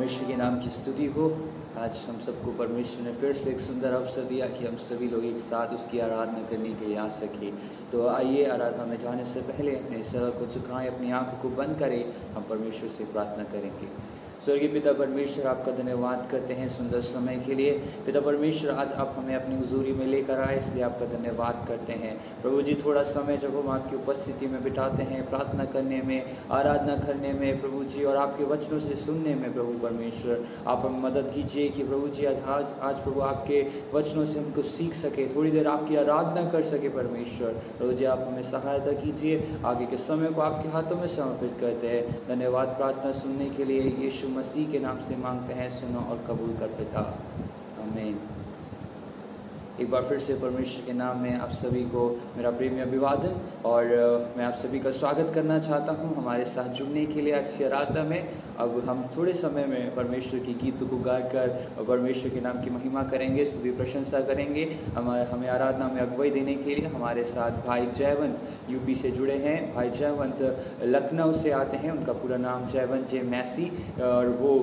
परमेश्वर के नाम की स्तुति हो। आज हम सबको परमेश्वर ने फिर से एक सुंदर अवसर दिया कि हम सभी लोग एक साथ उसकी आराधना करने के लिए आ सके। तो आइए आराधना में जाने से पहले अपने सर को झुकाएं, अपनी आंखों को बंद करें, हम परमेश्वर से प्रार्थना करेंगे। स्वर्गीय पिता परमेश्वर, आपका धन्यवाद करते हैं सुंदर समय के लिए। पिता परमेश्वर, आज आप हमें अपनी हुजूरी में लेकर आए, इसलिए आपका धन्यवाद करते हैं। प्रभु जी, थोड़ा समय जब हम आपकी उपस्थिति में बिताते हैं, प्रार्थना करने में, आराधना करने में प्रभु जी, और आपके वचनों से सुनने में प्रभु परमेश्वर, आप हमें मदद कीजिए कि प्रभु जी आज प्रभु आपके वचनों से हमको सीख सके, थोड़ी देर आपकी आराधना कर सके परमेश्वर। प्रभु जी, आप हमें सहायता कीजिए। आगे के समय को आपके हाथों में समर्पित करते हैं। धन्यवाद प्रार्थना सुनने के लिए यीशु मसीह के नाम से मांगते हैं, सुनो और कबूल कर पिता, आमीन। एक बार फिर से परमेश्वर के नाम में आप सभी को मेरा प्रेमी अभिवादन, और मैं आप सभी का स्वागत करना चाहता हूं हमारे साथ जुड़ने के लिए आज की आराधना में। अब हम थोड़े समय में परमेश्वर की गीतों को गाकर परमेश्वर के नाम की महिमा करेंगे, स्तुति प्रशंसा करेंगे। हमें आराधना में अगुवाई देने के लिए हमारे साथ भाई जयवंत यूपी से जुड़े हैं। भाई जयवंत लखनऊ से आते हैं, उनका पूरा नाम जयवंत जे मैसी, और वो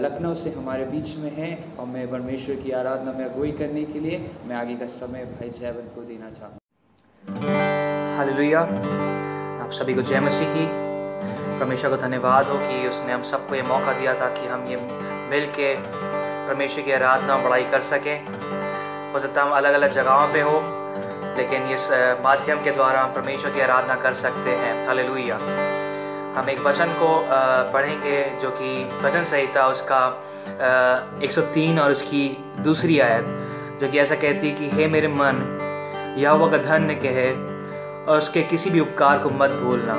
लखनऊ से हमारे बीच में हैं। हमें परमेश्वर की आराधना में अगुवाई करने के लिए मैं आगे का समय भाई जयवंत को देना चाहूँ। हालेलुया। आप सभी को जय मसीह की। परमेश्वर को धन्यवाद हो कि उसने हम सबको ये मौका दिया था कि हम ये मिल के परमेश्वर की आराधना और बड़ाई कर सकें। हो सकता हम अलग अलग जगहों पे हो, लेकिन इस माध्यम के द्वारा हम परमेश्वर की आराधना कर सकते हैं। हालेलुया। हम एक वचन को पढ़ेंगे जो कि भजन संहिता उसका 103 और उसकी दूसरी आयत, जो कि ऐसा कहती है कि हे मेरे मन, यहोवा का धन्य कहे और उसके किसी भी उपकार को मत भूलना।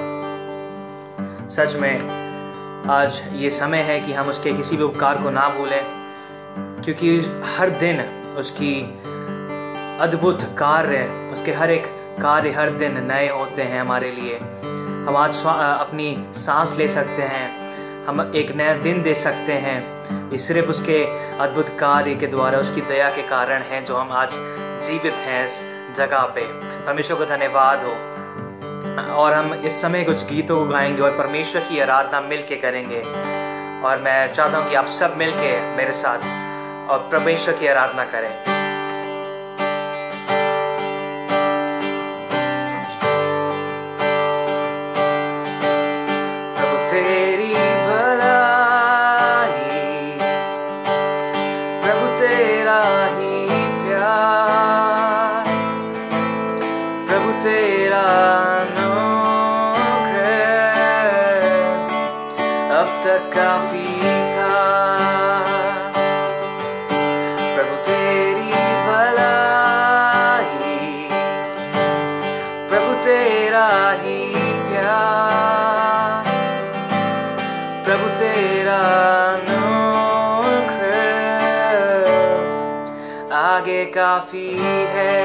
सच में आज ये समय है कि हम उसके किसी भी उपकार को ना भूलें, क्योंकि हर दिन उसकी अद्भुत कार्य, उसके हर एक कार्य हर दिन नए होते हैं हमारे लिए। हम आज अपनी सांस ले सकते हैं, हम एक नया दिन दे सकते हैं। ये सिर्फ उसके अद्भुत कार्य के द्वारा, उसकी दया के कारण है जो हम आज जीवित हैं इस जगह पे। परमेश्वर को धन्यवाद हो। और हम इस समय कुछ गीतों को गाएंगे और परमेश्वर की आराधना मिल के करेंगे। और मैं चाहता हूँ कि आप सब मिल के मेरे साथ और परमेश्वर की आराधना करें। काफी है।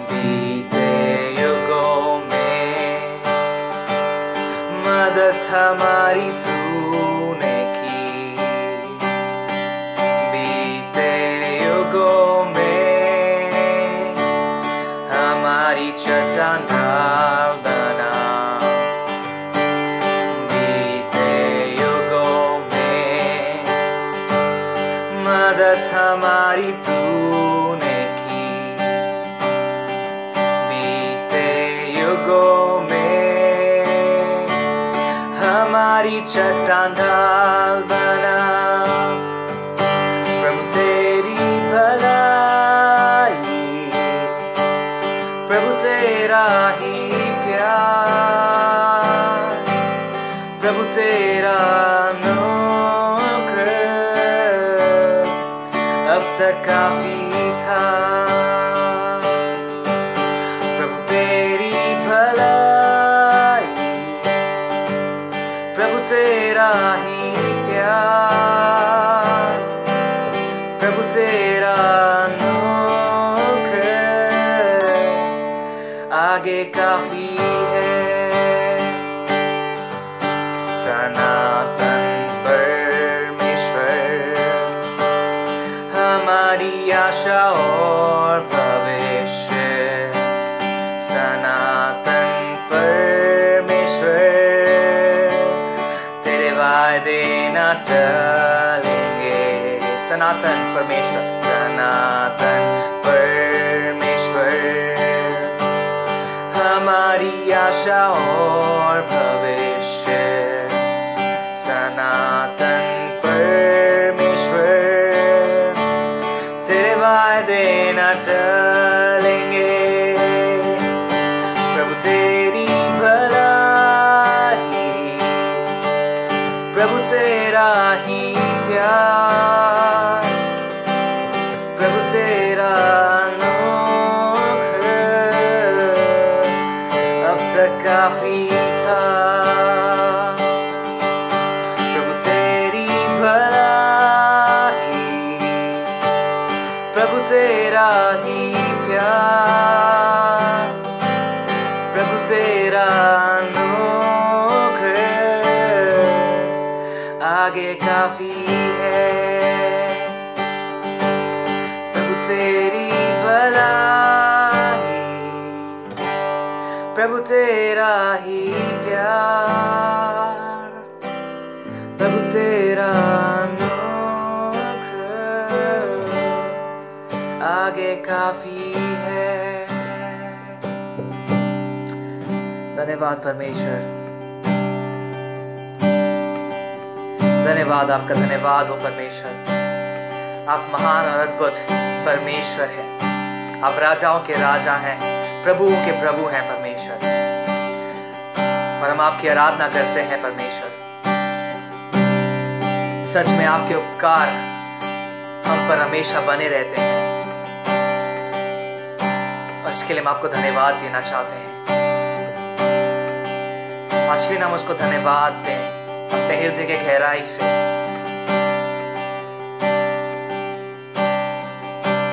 बीते युगों में मदद हमारी तूने की, बीते युगों में हमारी चट्टान ढाल बना, मदद हमारी तूने की, बीते युगों में हमारी चट्टान ढाल बना। प्रभु तेरी भलाई, प्रभु तेरा ही प्यार, प्रभु तेरा काफी था। प्रभु तेरी भलाई, प्रभु तेरा ही प्यार, प्रभु तेरा अनुग्रह आगे काफी है। सनातन आशा और भविष्य, सनातन परमेश्वर तेरे सनातन परमेश्वर, सनातन परमेश्वर हमारी आशा और भविष्य। सनातन परमेश्वर तेरे वादे न टलेंगे, प्रभु तेरी भलाई, प्रभु तेरा ही प्यार, प्रभु तेरा नोख अब तक काफी था। प्रभु तेरी भलाई, प्रभु तेरा ही प्यार, प्रभु तेरा नोख आगे काफी है। प्रभु तेरी भलाई, प्रभु तेरा ही प्यार, प्रभु तेरा नोख आगे काफी है। धन्यवाद परमेश्वर, धन्यवाद, आपका धन्यवाद हो परमेश्वर। आप महान और अद्भुत परमेश्वर हैं। आप राजाओं के राजा हैं, प्रभुओं के प्रभु हैं परमेश्वर, और हम आपकी आराधना करते हैं परमेश्वर। सच में आपके उपकार हम पर हमेशा बने रहते हैं, और इसके लिए हम आपको धन्यवाद देना चाहते हैं। आज भी हम उसको धन्यवाद दें अपने हृदय के गहराई से,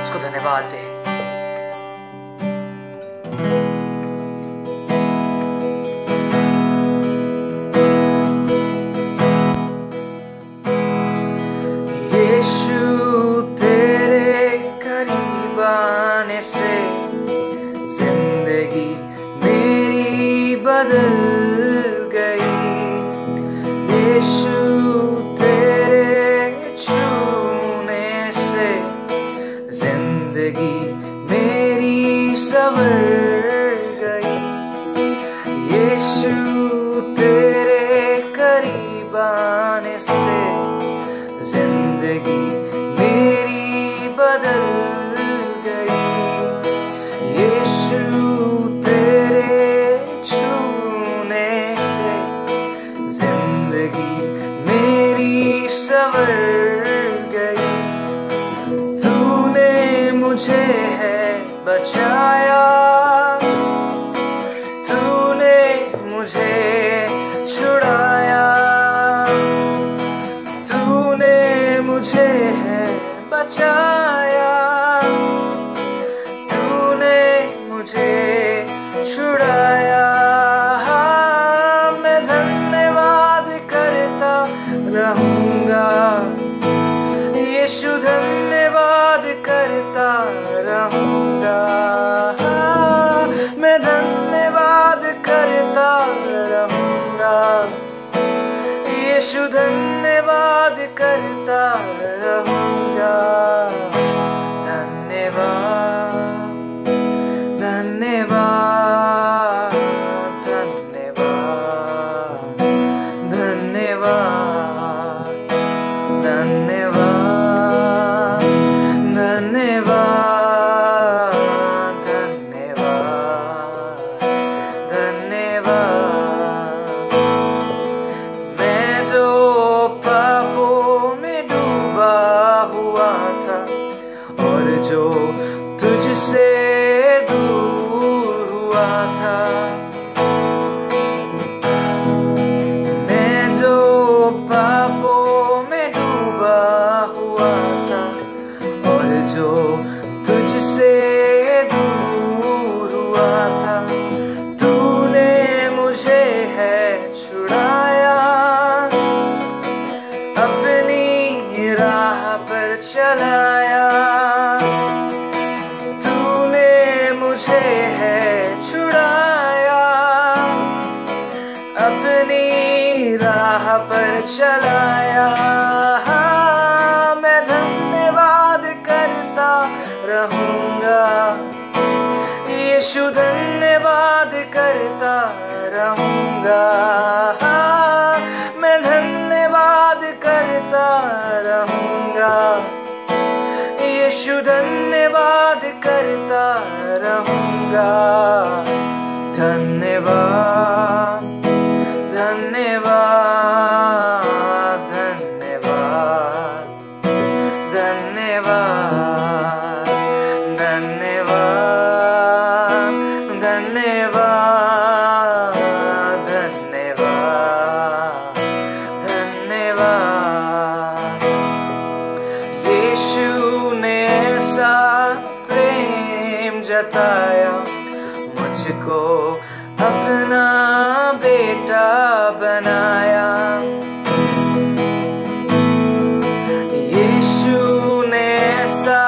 उसको धन्यवाद दें। यीशु तेरे करीब आने से जिंदगी मेरी बदल गई। यीशु तेरे छूने से जिंदगी मेरी संवर गई। यीशु तेरे करीब आने से जिंदगी मेरी बदल गई। यीशु तेरे छूने से जिंदगी मेरी संवर गई। तूने मुझे है बचाया, तूने मुझे छुड़ाया, तूने मुझे है बचाया, तूने मुझे छुड़ाया। मैं धन्यवाद करता रहूंगा, यीशु धन्यवाद करता रहूंगा। मैं धन्यवाद करता रहूंगा, यीशु धन्यवाद करता रहूंगा। धन्यवाद, धन्यवाद, धन्यवाद, धन्यवाद, धन्यवाद, धन्यवाद, धन्यवाद, धन्यवाद। मैं जो पापों में डूबा हुआ था और जो तुझसे दूर हुआ था, मैं जो पापों में डूबा हुआ था और जो तुझसे दूर हुआ था, तूने मुझे है छुड़ाया, अपनी राह पर चलाया। तूने मुझे है छुड़ाया, अपनी राह पर चलाया। मैं धन्य रहूंगा। यीशु धन्यवाद करता रहूंगा। मैं धन्यवाद करता रहूंगा। यीशु धन्यवाद करता रहूंगा। धन्यवाद धन्यवाद धन्यवाद धन्यवाद धन्यवाद धन्यवाद धन्यवाद धन्यवाद। यीशु ने ऐसा प्रेम जताया, मुझको अपना बेटा बनाया। यीशु ने ऐसा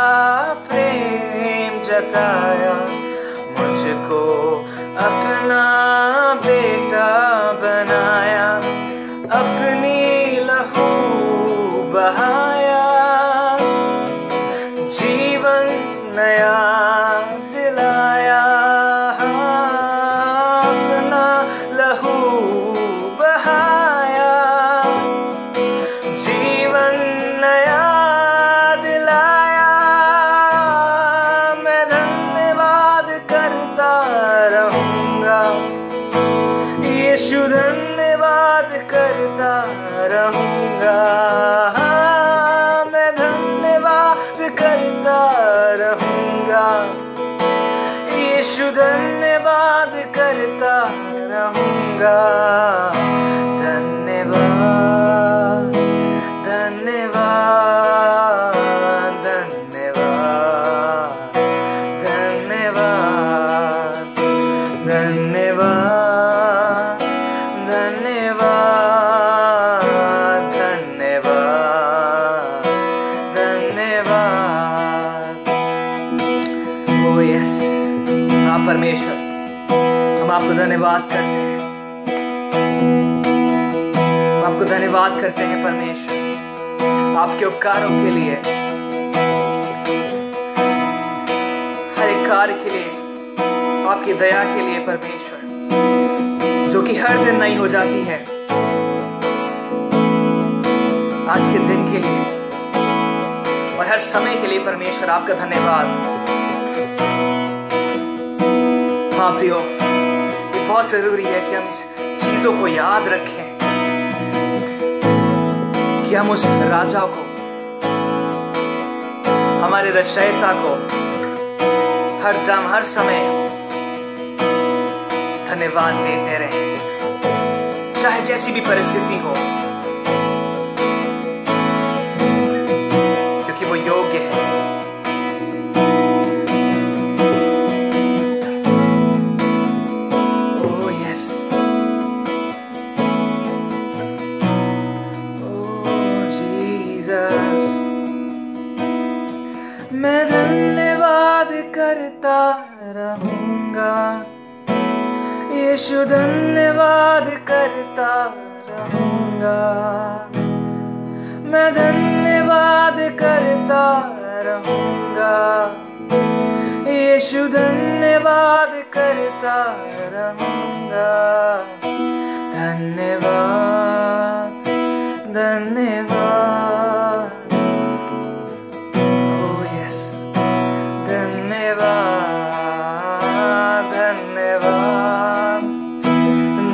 प्रेम जताया, मुझको अपना बेटा बनाया। अपनी लहू बहाया, जीवन नया दिलाया। अपना लहू बहाया, जीवन नया दिलाया। मैं धन्यवाद करता रहूंगा। यीशु धन्यवाद करता रहूंगा। मैं धन्यवाद करता रहूंगा। यीशु धन्यवाद करता रहूंगा। धन्यवाद धन्यवाद धन्यवाद धन्यवाद धन्यवाद धन्यवाद धन्यवाद धन्यवाद। ओ यस, आप परमेश्वर, हम आपको धन्यवाद करते हैं। हम आपको धन्यवाद करते हैं परमेश्वर, आपके उपकारों के लिए, हर एक कार्य के लिए, आपकी दया के लिए परमेश्वर, जो कि हर दिन नई हो जाती है। आज के दिन के लिए और हर समय के लिए परमेश्वर आपका धन्यवाद। हाँ प्रियो, ये बहुत जरूरी है कि हम इस चीजों को याद रखें कि हम उस राजा को, हमारे रचयिता को हर दम हर समय धन्यवाद देते रहें, चाहे जैसी भी परिस्थिति हो, क्योंकि वो योग्य है। मैं धन्यवाद करता रहूंगा। यीशु धन्यवाद करता रहूंगा। मैं धन्यवाद करता रहूंगा। यीशु धन्यवाद करता रहूंगा। धन्यवाद धन्यवाद।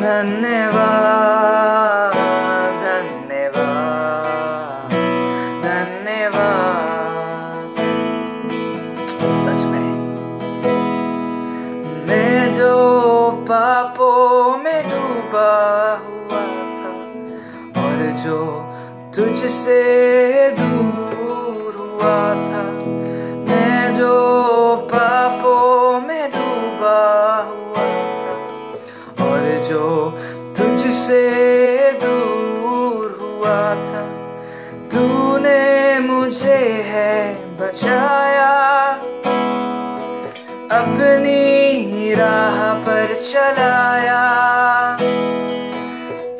धन्यवाद धन्यवाद धन्यवाद। सच में मैं जो पापों में डूबा हुआ था और जो तुझसे दूर हुआ था, मैं जो पापों में डूबा हुआ था और जो तुझसे दूर हुआ था, तूने मुझे है बचाया। अपनी राह पर चलाया,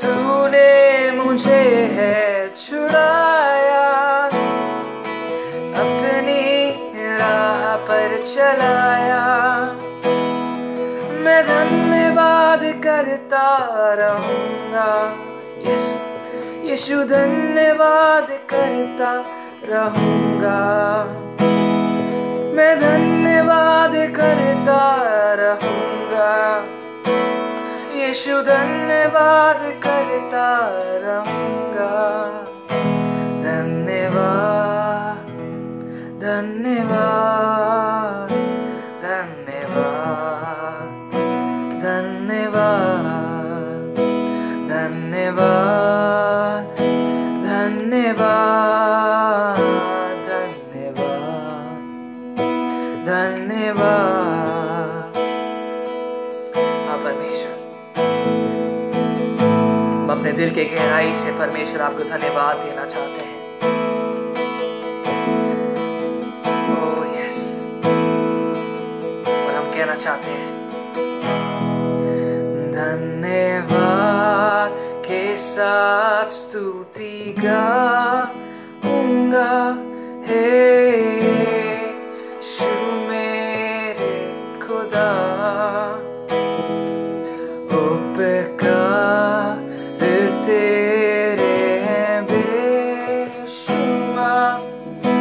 तूने मुझे है छुड़ाया। अपनी राह पर चलाया। मैं धन्यवाद करता रहूंगा, यीशु धन्यवाद करता रहूंगा। मैं धन्यवाद करता रहूंगा, यीशु धन्यवाद करता रहूंगा। धन्यवाद धन्यवाद धन्यवाद धन्यवाद धन्यवाद धन्यवाद धन्यवाद धन्यवाद। परमेश्वर, हम अपने दिल के गहराई से परमेश्वर आपको धन्यवाद देना चाहते हैं। ओह यस, और हम कहना चाहते हैं धन्यवाद के साथ स्तुति गाऊंगा। हे यीशु मेरे खुदा, उपकार तेरे हैं बेशुमार,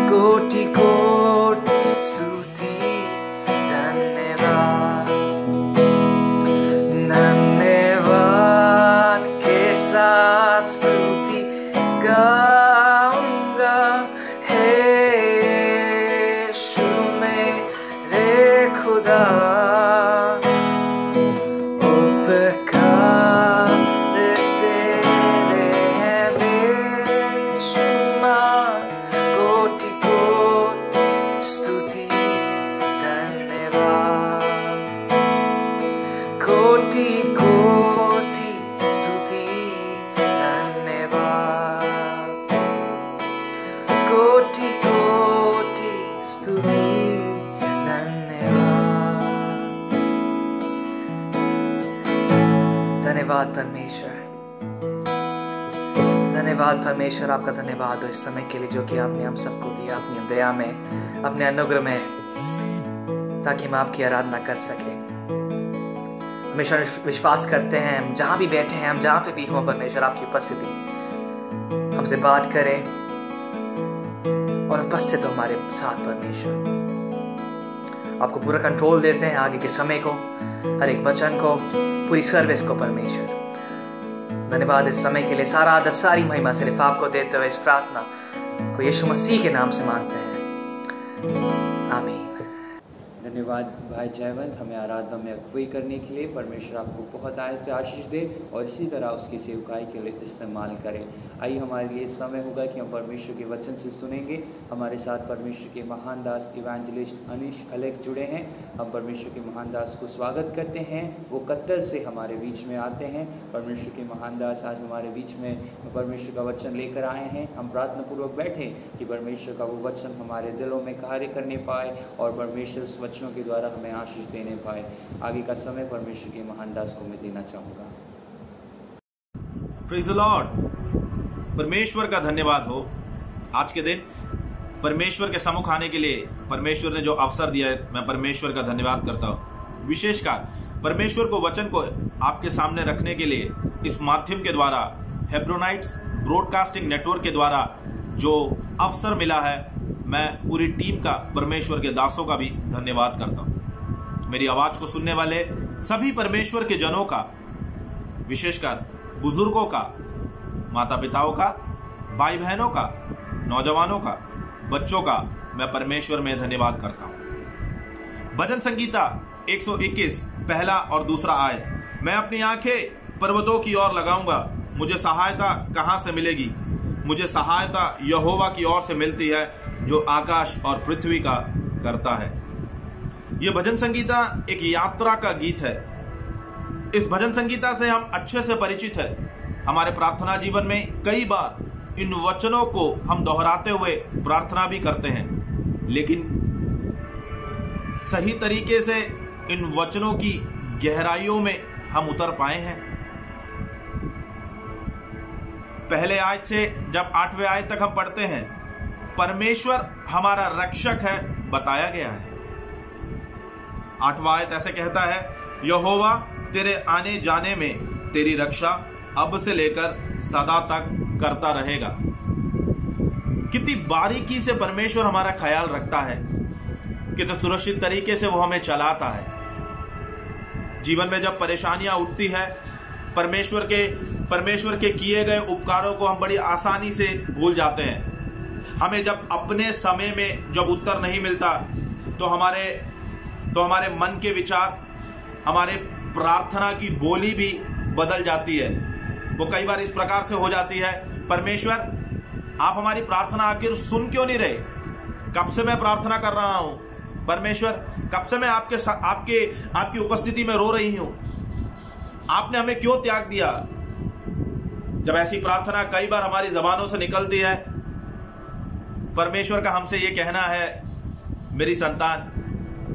कोटि कोटि स्तुति धन्यवाद। धन्यवाद के साथ स्तुति गाऊंगा। हे यीशु मेरे खुदा, कोटि कोटि स्तुति धन्यवाद, कोटि कोटि स्तुति धन्यवाद। धन्यवाद परमेश्वर, धन्यवाद परमेश्वर, आपका धन्यवाद हो इस समय के लिए जो कि आपने हम सबको दिया अपनी दया में, अपने अनुग्रह में, ताकि हम आपकी आराधना कर सकें। हमेशा विश्वास करते हैं हम जहाँ भी बैठे हैं, हम जहाँ पे भी हों, परमेश्वर आपकी उपस्थिति हमसे बात करें और उपस्थित हो हमारे साथ। परमेश्वर, आपको पूरा कंट्रोल देते हैं आगे के समय को, हर एक वचन को, पूरी सर्विस को। परमेश्वर धन्यवाद इस समय के लिए, सारा आदर सारी महिमा सिर्फ आपको देते हुए इस प्रार्थना को यीशु मसीह के नाम से मांगते हैं, आमीन। धन्यवाद भाई जयवंत, हमें आराधना में अगुवाई करने के लिए। परमेश्वर आपको बहुत आयत से आशीष दे और इसी तरह उसकी सेवकाई के लिए इस्तेमाल करें। आइए हमारे लिए समय होगा कि हम परमेश्वर के वचन से सुनेंगे। हमारे साथ परमेश्वर के महान दास इवेंजलिस्ट अनीश अलेक्स जुड़े हैं। हम परमेश्वर के महान दास को स्वागत करते हैं। वो कतर से हमारे बीच में आते हैं। परमेश्वर के महान दास आज हमारे बीच में परमेश्वर का वचन लेकर आए हैं। हम प्रार्थना पूर्वक बैठे कि परमेश्वर का वो वचन हमारे दिलों में कार्य करने पाए और परमेश्वर उस वचनों के द्वारा हमें आशीष देने पाए। आगे का समय परमेश्वर के महान दास को मैं देना चाहूँगा। Praise the Lord. परमेश्वर का धन्यवाद हो आज के दिन परमेश्वर के सम्मुख आने के लिए परमेश्वर ने जो अवसर दिया है, मैं परमेश्वर का धन्यवाद करता हूँ। विशेषकर परमेश्वर को वचन को आपके सामने रखने के लिए इस माध्यम के द्वारा हेब्रोनाइट्स ब्रॉडकास्टिंग नेटवर्क के द्वारा जो अवसर मिला है, मैं पूरी टीम का, परमेश्वर के दासों का भी धन्यवाद करता हूँ। मेरी आवाज को सुनने वाले सभी परमेश्वर के जनों का, विशेषकर बुजुर्गों का, माता पिताओं का, भाई बहनों का, नौजवानों का, बच्चों का मैं परमेश्वर में धन्यवाद करता हूँ। भजन संगीता 121 पहला और दूसरा आयत, मैं अपनी आंखें पर्वतों की ओर लगाऊंगा, मुझे सहायता कहाँ से मिलेगी? मुझे सहायता यहोवा की ओर से मिलती है जो आकाश और पृथ्वी का करता है। यह भजन संगीता एक यात्रा का गीत है। इस भजन संगीता से हम अच्छे से परिचित हैं। हमारे प्रार्थना जीवन में कई बार इन वचनों को हम दोहराते हुए प्रार्थना भी करते हैं, लेकिन सही तरीके से इन वचनों की गहराइयों में हम उतर पाए हैं। पहले आयत से जब 8वें आयत तक हम पढ़ते हैं, परमेश्वर हमारा रक्षक है बताया गया है। 8वां आयत ऐसे कहता है, यहोवा तेरे आने जाने में तेरी रक्षा अब से लेकर सदा तक करता रहेगा। कितनी बारीकी से परमेश्वर हमारा ख्याल रखता है, कितने सुरक्षित तरीके से वो हमें चलाता है। जीवन में जब परेशानियां उठती है, परमेश्वर के किए गए उपकारों को हम बड़ी आसानी से भूल जाते हैं। हमें जब अपने समय में जब उत्तर नहीं मिलता तो हमारे मन के विचार, हमारे प्रार्थना की बोली भी बदल जाती है। वो कई बार इस प्रकार से हो जाती है, परमेश्वर आप हमारी प्रार्थना आखिर सुन क्यों नहीं रहे? कब से मैं प्रार्थना कर रहा हूं परमेश्वर, कब से मैं आपकी उपस्थिति में रो रही हूं, आपने हमें क्यों त्याग दिया? जब ऐसी प्रार्थना कई बार हमारी जबानों से निकलती है, परमेश्वर का हमसे ये कहना है, मेरी संतान,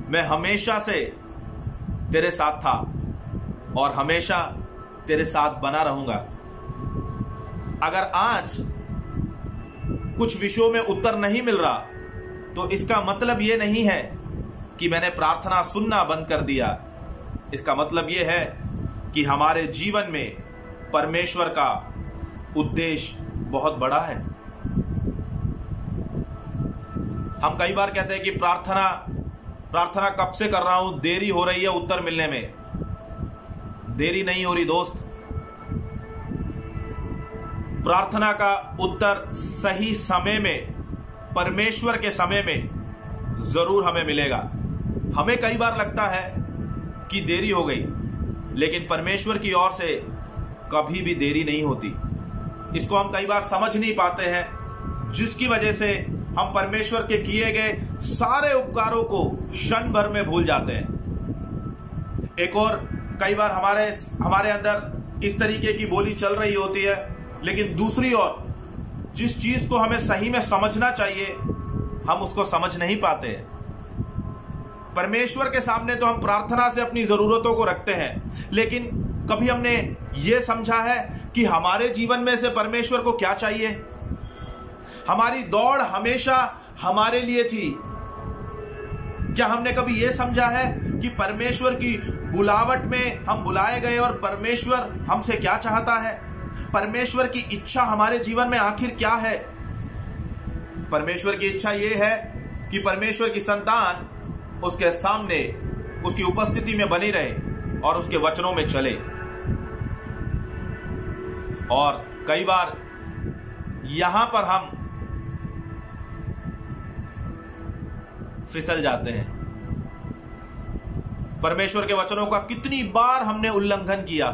मैं हमेशा से तेरे साथ था और हमेशा तेरे साथ बना रहूंगा। अगर आज कुछ विषयों में उत्तर नहीं मिल रहा तो इसका मतलब यह नहीं है कि मैंने प्रार्थना सुनना बंद कर दिया। इसका मतलब यह है कि हमारे जीवन में परमेश्वर का उद्देश्य बहुत बड़ा है। हम कई बार कहते हैं कि प्रार्थना कब से कर रहा हूं, देरी हो रही है उत्तर मिलने में। देरी नहीं हो रही दोस्त, प्रार्थना का उत्तर सही समय में, परमेश्वर के समय में जरूर हमें मिलेगा। हमें कई बार लगता है कि देरी हो गई, लेकिन परमेश्वर की ओर से कभी भी देरी नहीं होती। इसको हम कई बार समझ नहीं पाते हैं, जिसकी वजह से हम परमेश्वर के किए गए सारे उपकारों को क्षण भर में भूल जाते हैं। एक और कई बार हमारे अंदर इस तरीके की बोली चल रही होती है, लेकिन दूसरी ओर जिस चीज को हमें सही में समझना चाहिए हम उसको समझ नहीं पाते। परमेश्वर के सामने तो हम प्रार्थना से अपनी जरूरतों को रखते हैं, लेकिन कभी हमने यह समझा है कि हमारे जीवन में से परमेश्वर को क्या चाहिए? हमारी दौड़ हमेशा हमारे लिए थी। क्या हमने कभी यह समझा है कि परमेश्वर की बुलावट में हम बुलाए गए और परमेश्वर हमसे क्या चाहता है? परमेश्वर की इच्छा हमारे जीवन में आखिर क्या है? परमेश्वर की इच्छा यह है कि परमेश्वर की संतान उसके सामने, उसकी उपस्थिति में बनी रहे और उसके वचनों में चले। और कई बार यहां पर हम फिसल जाते हैं। परमेश्वर के वचनों का कितनी बार हमने उल्लंघन किया।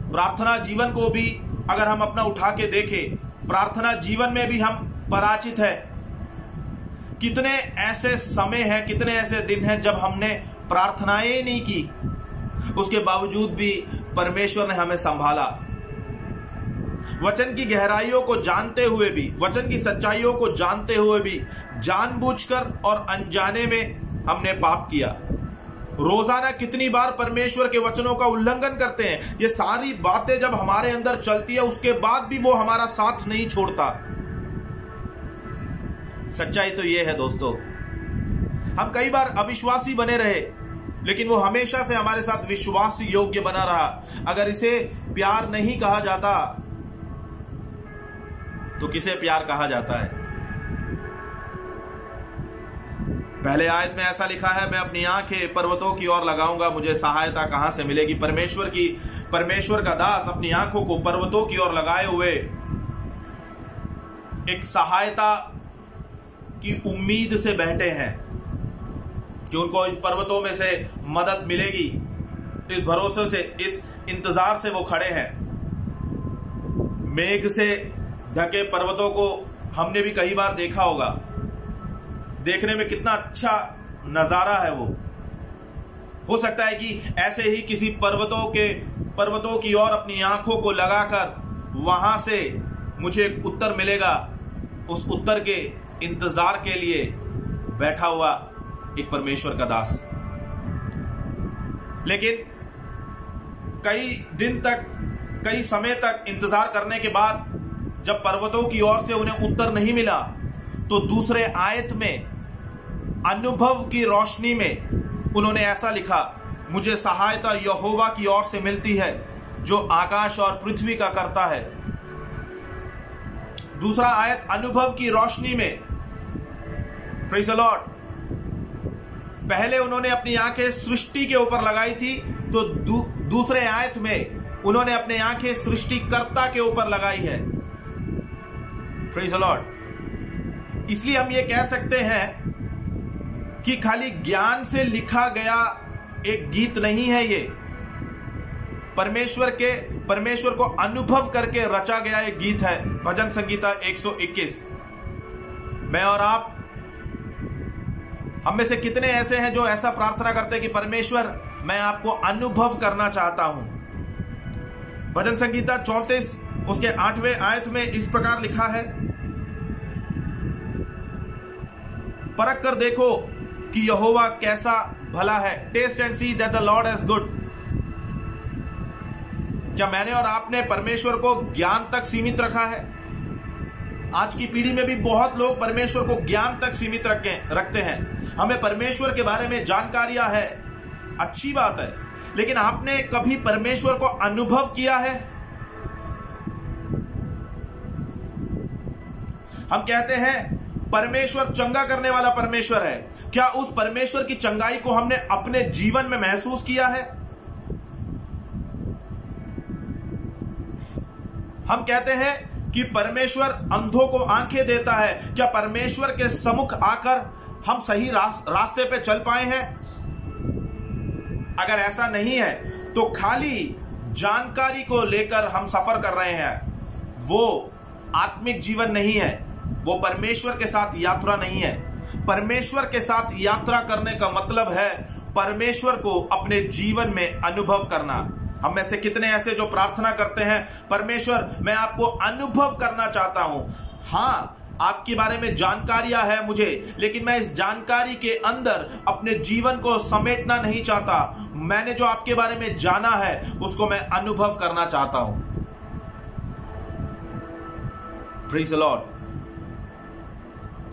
प्रार्थना जीवन को भी अगर हम अपना उठा के देखें, प्रार्थना जीवन में भी हम पराजित है। कितने ऐसे समय हैं, कितने ऐसे दिन हैं जब हमने प्रार्थनाएं नहीं की, उसके बावजूद भी परमेश्वर ने हमें संभाला। वचन की गहराइयों को जानते हुए भी, वचन की सच्चाइयों को जानते हुए भी जानबूझकर और अनजाने में हमने पाप किया। रोजाना कितनी बार परमेश्वर के वचनों का उल्लंघन करते हैं। ये सारी बातें जब हमारे अंदर चलती है, उसके बाद भी वो हमारा साथ नहीं छोड़ता। सच्चाई तो ये है दोस्तों, हम कई बार अविश्वासी बने रहे, लेकिन वो हमेशा से हमारे साथ विश्वास योग्य बना रहा। अगर इसे प्यार नहीं कहा जाता तो किसे प्यार कहा जाता है? पहले आयत में ऐसा लिखा है, मैं अपनी आंखें पर्वतों की ओर लगाऊंगा, मुझे सहायता कहां से मिलेगी? परमेश्वर का दास अपनी आंखों को पर्वतों की ओर लगाए हुए एक सहायता की उम्मीद से बैठे हैं कि उनको इन पर्वतों में से मदद मिलेगी। इस भरोसे से, इस इंतजार से वो खड़े हैं। मेघ से ढके पर्वतों को हमने भी कई बार देखा होगा। देखने में कितना अच्छा नजारा है वो। हो सकता है कि ऐसे ही किसी पर्वतों की ओर अपनी आंखों को लगाकर वहां से मुझे एक उत्तर मिलेगा, उस उत्तर के इंतजार के लिए बैठा हुआ एक परमेश्वर का दास। लेकिन कई दिन तक, कई समय तक इंतजार करने के बाद जब पर्वतों की ओर से उन्हें उत्तर नहीं मिला, तो दूसरे आयत में अनुभव की रोशनी में उन्होंने ऐसा लिखा, मुझे सहायता यहोवा की ओर से मिलती है जो आकाश और पृथ्वी का करता है। दूसरा आयत, अनुभव की रोशनी में। Praise the Lord. पहले उन्होंने अपनी आंखें सृष्टि के ऊपर लगाई थी, तो दूसरे आयत में उन्होंने अपनी आंखें सृष्टिकर्ता के ऊपर लगाई है। Praise the Lord. इसलिए हम ये कह सकते हैं कि खाली ज्ञान से लिखा गया एक गीत नहीं है ये, परमेश्वर को अनुभव करके रचा गया एक गीत है। भजन संगीता 121। मैं और आप, हम में से कितने ऐसे हैं जो ऐसा प्रार्थना करते हैं कि परमेश्वर, मैं आपको अनुभव करना चाहता हूं। भजन संगीता 34 उसके 8वें आयत में इस प्रकार लिखा है, परख कर देखो कि यहोवा कैसा भला है। Taste and see that the lord is good. क्या मैंने और आपने परमेश्वर को ज्ञान तक सीमित रखा है? आज की पीढ़ी में भी बहुत लोग परमेश्वर को ज्ञान तक सीमित रखते हैं। हमें परमेश्वर के बारे में जानकारियां है, अच्छी बात है, लेकिन आपने कभी परमेश्वर को अनुभव किया है? हम कहते हैं परमेश्वर चंगा करने वाला परमेश्वर है। क्या उस परमेश्वर की चंगाई को हमने अपने जीवन में महसूस किया है? हम कहते हैं कि परमेश्वर अंधों को आंखें देता है। क्या परमेश्वर के सम्मुख आकर हम सही रास्ते पे चल पाए हैं? अगर ऐसा नहीं है तो खाली जानकारी को लेकर हम सफर कर रहे हैं। वो आत्मिक जीवन नहीं है, वो परमेश्वर के साथ यात्रा नहीं है। परमेश्वर के साथ यात्रा करने का मतलब है परमेश्वर को अपने जीवन में अनुभव करना। हम में से कितने ऐसे जो प्रार्थना करते हैं, परमेश्वर मैं आपको अनुभव करना चाहता हूं। हां, आपके बारे में जानकारियां है मुझे, लेकिन मैं इस जानकारी के अंदर अपने जीवन को समेटना नहीं चाहता। मैंने जो आपके बारे में जाना है उसको मैं अनुभव करना चाहता हूं। Praise the Lord.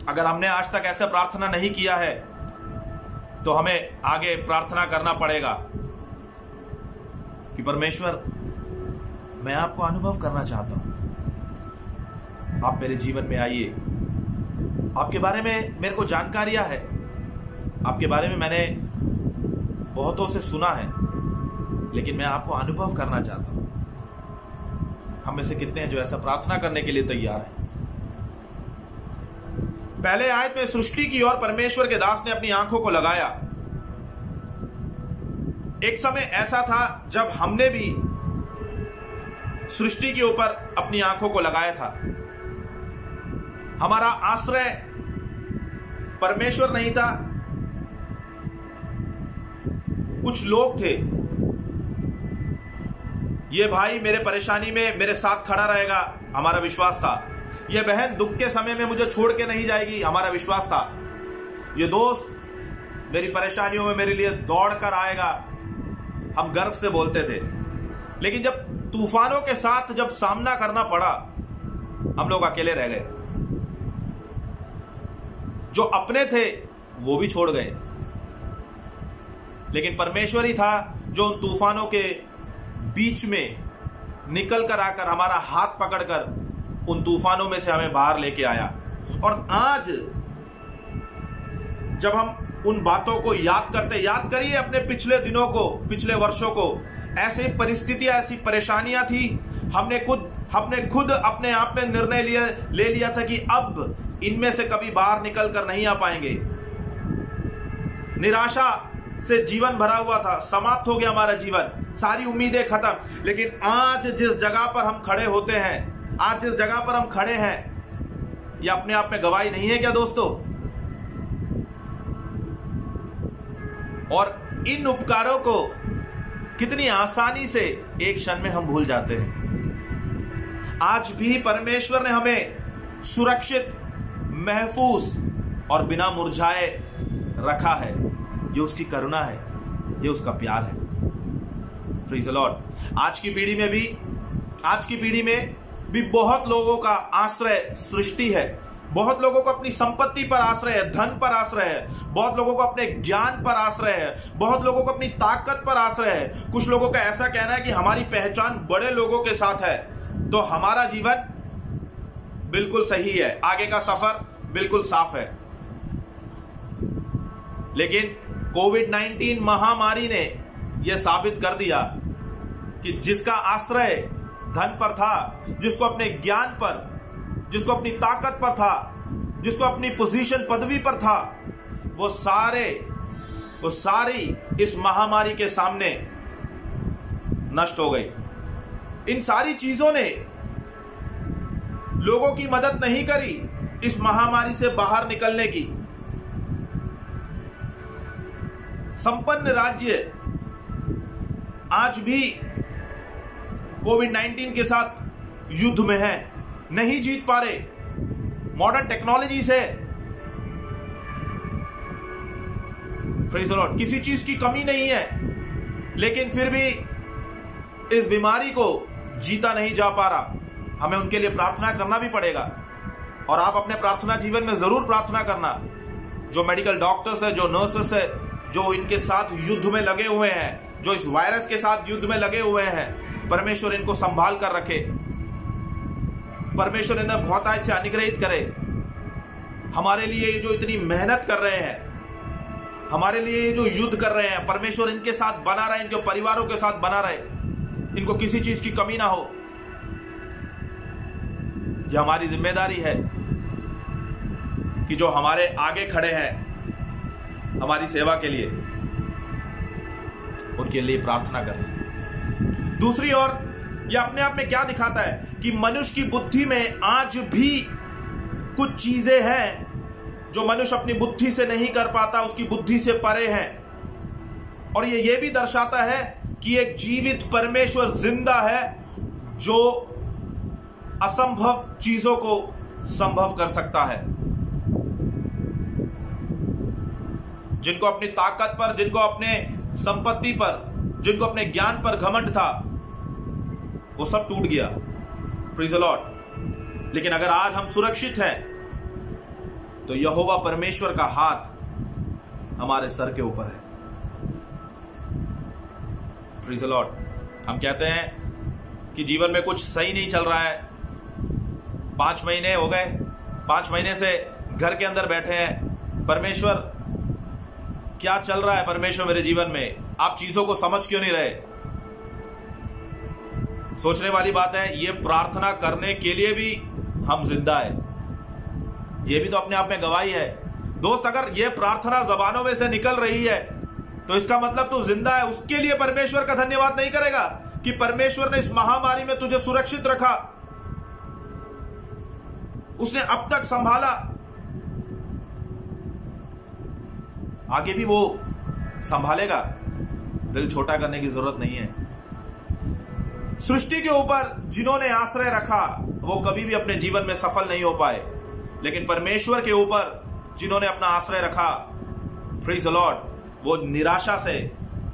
अगर हमने आज तक ऐसा प्रार्थना नहीं किया है तो हमें आगे प्रार्थना करना पड़ेगा कि परमेश्वर, मैं आपको अनुभव करना चाहता हूं। आप मेरे जीवन में आइए। आपके बारे में मेरे को जानकारियां है, आपके बारे में मैंने बहुतों से सुना है, लेकिन मैं आपको अनुभव करना चाहता हूं। हम में से कितने हैं जो ऐसा प्रार्थना करने के लिए तैयार हैं? पहले आयत में सृष्टि की ओर परमेश्वर के दास ने अपनी आंखों को लगाया। एक समय ऐसा था जब हमने भी सृष्टि के ऊपर अपनी आंखों को लगाया था। हमारा आश्रय परमेश्वर नहीं था, कुछ लोग थे। ये भाई मेरे परेशानी में मेरे साथ खड़ा रहेगा, हमारा विश्वास था। ये बहन दुख के समय में मुझे छोड़ के नहीं जाएगी, हमारा विश्वास था। ये दोस्त मेरी परेशानियों में मेरे लिए दौड़ कर आएगा, हम गर्व से बोलते थे। लेकिन जब तूफानों के साथ जब सामना करना पड़ा, हम लोग अकेले रह गए। जो अपने थे वो भी छोड़ गए, लेकिन परमेश्वर ही था जो उन तूफानों के बीच में निकल कर आकर हमारा हाथ पकड़कर उन तूफानों में से हमें बाहर लेके आया। और आज जब हम उन बातों को याद करिए अपने पिछले दिनों को, पिछले वर्षों को। ऐसी परिस्थितियां, ऐसी परेशानियां थी, हमने खुद अपने आप में निर्णय ले लिया था कि अब इनमें से कभी बाहर निकल कर नहीं आ पाएंगे। निराशा से जीवन भरा हुआ था, समाप्त हो गया हमारा जीवन, सारी उम्मीदें खत्म। लेकिन आज जिस जगह पर हम खड़े होते हैं, आज जिस जगह पर हम खड़े हैं, यह अपने आप में गवाही नहीं है क्या दोस्तों? और इन उपकारों को कितनी आसानी से एक क्षण में हम भूल जाते हैं। आज भी परमेश्वर ने हमें सुरक्षित, महफूज और बिना मुरझाए रखा है। ये उसकी करुणा है, ये उसका प्यार है। Praise the Lord. आज की पीढ़ी में भी बहुत लोगों का आश्रय सृष्टि है, बहुत लोगों को अपनी संपत्ति पर आश्रय है, धन पर आश्रय है, बहुत लोगों को अपने ज्ञान पर आश्रय है, बहुत लोगों को अपनी ताकत पर आश्रय है। कुछ लोगों का ऐसा कहना है कि हमारी पहचान बड़े लोगों के साथ है, तो हमारा जीवन बिल्कुल सही है, आगे का सफर बिल्कुल साफ है। लेकिन कोविड-19 महामारी ने यह साबित कर दिया कि जिसका आश्रय धन पर था, जिसको अपने ज्ञान पर, जिसको अपनी ताकत पर था, जिसको अपनी पोजीशन पदवी पर था, वो सारी इस महामारी के सामने नष्ट हो गई। इन सारी चीजों ने लोगों की मदद नहीं करी इस महामारी से बाहर निकलने की। संपन्न राज्य आज भी कोविड-19 के साथ युद्ध में है, नहीं जीत पा रहे। मॉडर्न टेक्नोलॉजी से प्रेज़ द लॉर्ड किसी चीज की कमी नहीं है, लेकिन फिर भी इस बीमारी को जीता नहीं जा पा रहा। हमें उनके लिए प्रार्थना करना भी पड़ेगा, और आप अपने प्रार्थना जीवन में जरूर प्रार्थना करना। जो मेडिकल डॉक्टर्स है, जो नर्सेस है, जो इनके साथ युद्ध में लगे हुए हैं, जो इस वायरस के साथ युद्ध में लगे हुए हैं, परमेश्वर इनको संभाल कर रखे, परमेश्वर इन्हें बहुतायत से अनुग्रहित करे। हमारे लिए जो इतनी मेहनत कर रहे हैं, हमारे लिए जो युद्ध कर रहे हैं, परमेश्वर इनके साथ बना रहे, इनके परिवारों के साथ बना रहे, इनको किसी चीज की कमी ना हो। यह हमारी जिम्मेदारी है कि जो हमारे आगे खड़े हैं हमारी सेवा के लिए, उनके लिए प्रार्थना करें। दूसरी ओर यह अपने आप में क्या दिखाता है कि मनुष्य की बुद्धि में आज भी कुछ चीजें हैं जो मनुष्य अपनी बुद्धि से नहीं कर पाता, उसकी बुद्धि से परे हैं। और यह भी दर्शाता है कि एक जीवित परमेश्वर जिंदा है जो असंभव चीजों को संभव कर सकता है। जिनको अपनी ताकत पर, जिनको अपने संपत्ति पर, जिनको अपने ज्ञान पर घमंड था, वो सब टूट गया। Praise the Lord. लेकिन अगर आज हम सुरक्षित हैं तो यहोवा परमेश्वर का हाथ हमारे सर के ऊपर है। Praise the Lord. हम कहते हैं कि जीवन में कुछ सही नहीं चल रहा है, 5 महीने हो गए, 5 महीने से घर के अंदर बैठे हैं, परमेश्वर क्या चल रहा है परमेश्वर मेरे जीवन में, आप चीजों को समझ क्यों नहीं रहे। सोचने वाली बात है, ये प्रार्थना करने के लिए भी हम जिंदा है, ये भी तो अपने आप में गवाही है। दोस्त, अगर ये प्रार्थना जबानों में से निकल रही है तो इसका मतलब तू जिंदा है। उसके लिए परमेश्वर का धन्यवाद नहीं करेगा कि परमेश्वर ने इस महामारी में तुझे सुरक्षित रखा, उसने अब तक संभाला, आगे भी वो संभालेगा। दिल छोटा करने की जरूरत नहीं है। सृष्टि के ऊपर जिन्होंने आश्रय रखा वो कभी भी अपने जीवन में सफल नहीं हो पाए, लेकिन परमेश्वर के ऊपर जिन्होंने अपना आश्रय रखा, प्रेज़ द लॉर्ड, वो निराशा से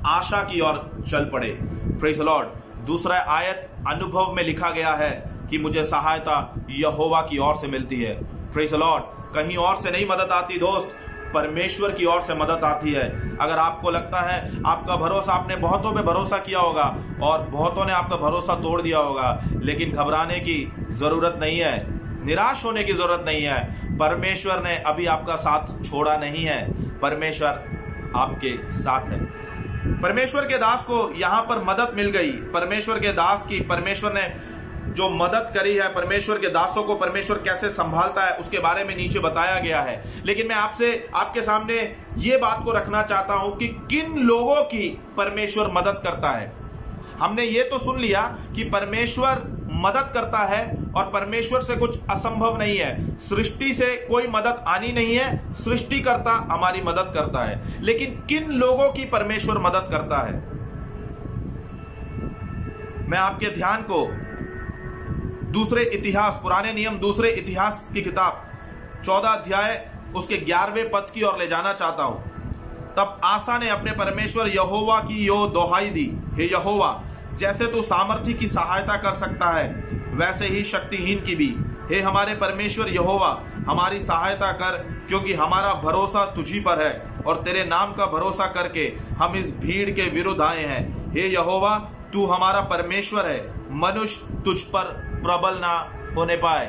आशा की ओर चल पड़े। Praise the Lord. दूसरा आयत अनुभव में लिखा गया है कि मुझे सहायता यहोवा की ओर से मिलती है। Praise the Lord. कहीं और से नहीं मदद आती दोस्त, परमेश्वर की ओर से मदद आती है। अगर आपको लगता है आपका भरोसा, आपने बहुतों पे भरोसा किया होगा और बहुतों ने आपका भरोसा तोड़ दिया होगा, लेकिन घबराने की जरूरत नहीं है, निराश होने की जरूरत नहीं है। परमेश्वर ने अभी आपका साथ छोड़ा नहीं है, परमेश्वर आपके साथ है। परमेश्वर के दास को यहां पर मदद मिल गई। परमेश्वर के दास की परमेश्वर ने जो मदद करी है, परमेश्वर के दासों को परमेश्वर कैसे संभालता है उसके बारे में नीचे बताया गया है। लेकिन मैं आपके सामने ये बात को रखना चाहता हूं कि किन लोगों की परमेश्वर मदद करता है। हमने ये तो सुन लिया कि परमेश्वर मदद करता है और परमेश्वर से कुछ असंभव नहीं है, सृष्टि से कोई मदद आनी नहीं है, सृष्टिकर्ता हमारी मदद करता है। लेकिन किन लोगों की परमेश्वर मदद करता है, मैं आपके ध्यान को दूसरे इतिहास, पुराने नियम दूसरे इतिहास की किताब 14 अध्याय उसके 11वें पद की ओर ले जाना चाहता हूं। तब आसा ने अपने परमेश्वर यहोवा की यो दोहाई दी, हे यहोवा, जैसे तू सामर्थी की सहायता कर सकता है वैसे ही शक्तिहीन की भी। हे हमारे परमेश्वर यहोवा, हमारी सहायता कर, क्योंकि हमारा भरोसा तुझी पर है और तेरे नाम का भरोसा करके हम इस भीड़ के विरुद्ध आए हैं। हे यहोवा, तू हमारा परमेश्वर है, मनुष्य तुझ पर प्रबल ना होने पाए।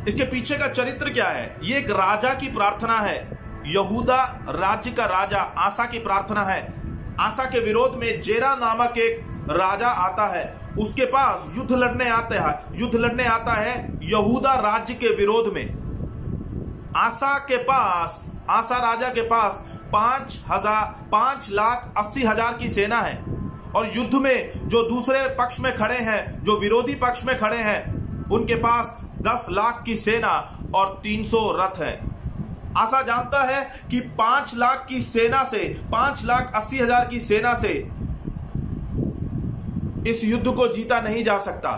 इसके पीछे का चरित्र क्या है? ये एक राजा की प्रार्थना है। यहूदा राज्य का राजा आसा की प्रार्थना है। आसा के विरोध में जेरा नामक एक राजा आता है, उसके पास युद्ध लड़ने आता है यहूदा राज्य के विरोध में। आसा राजा के पास 5,80,000 की सेना है और युद्ध में जो दूसरे पक्ष में खड़े हैं, जो विरोधी पक्ष में खड़े हैं, उनके पास 10 लाख की सेना और 300 रथ है। आसा जानता है कि 5 लाख की सेना से, 5,80,000 की सेना से इस युद्ध को जीता नहीं जा सकता,